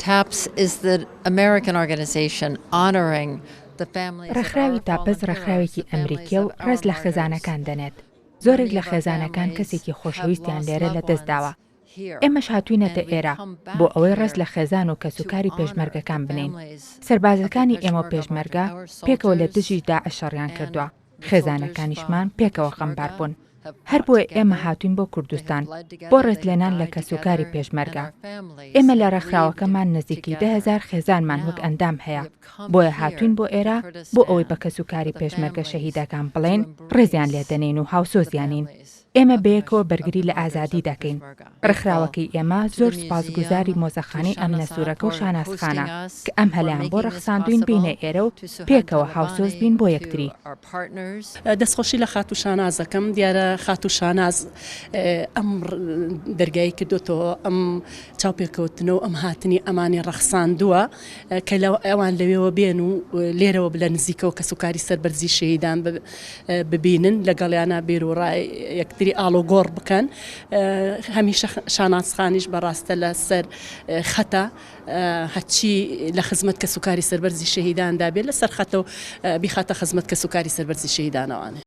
TAPS is the American organization honoring the families. ڕێکخراوی تاپس ڕێکخراوێکی ئەمریکیە و ڕێز لە خێزانەکان دەنێت. زۆرێک لە خێزانەکان کەسێکی خۆشەویستیان لێرە لە دەستداوە. ئێمەش هاتووینەتە ئێرە بۆ ئەوەی ڕێز لە خێزان و کەسوکاری پێشمەرگەکان بنین. سەربازەکانی ئێمە پێشمەرگە پێکەوە لە دژی داعش شەڕیان کردووە. خێزانەکانیشمان پێکەوە خەمبار بوون. هەر بۆیە ئێمە هاتوین بۆ کوردستان بۆ ڕێزلێنان لە کەسوکاری پێشمەرگە. ئێمە لە ڕێکخراوەکەمان نزیکی 10,000 خێزانمان وەک ئەندام هەیە. بۆیە هاتوین بۆ ئێرە بۆ ئەوەی بە کەسوکاری پێشمەرگە شەهیدەکان بڵێن ڕێزیان لێدەنین و هاوسۆزیانین. ئێمە بەیەکەوە بەرگری لە ئازادی دەکەین. ڕێکخراوەکەی ئێمە زۆر سوپاسگوزاری مۆزەخانەی ئەمنەسورەکە و شاناسخانە کە ئەم هەلایان بۆ ڕەخساندوین بینە ئێرە و پێکەوە هاوسۆز بین بۆ یەکتری. دەستخۆشی لە خات و شانازەکەم دیارە خات و شاناز ئەم دەرگایی کردوتەوە ئەم چاوپێکەوتنە و ئەم هاتنی ئەمانی ڕەخساندووە کە ئەوان لەوێەوە بێن و لێرەوە لە نزیکەوە کەسوکاری سەربەرزی شەهیدان ببینن لەگەڵیانە بێرۆڕای یەکتری ئالۆگۆڕ بکەن. هەمیشە شاناسخانیش بەڕاستە لە سەر خەتە هەچی لە خزمەت کەسوکاری سەربەرزی شەهیداندا بێت لە سەر خەتە و بیخاتە خزمەت کەسوکاری سەربەرزی شەهیدانەوانێ.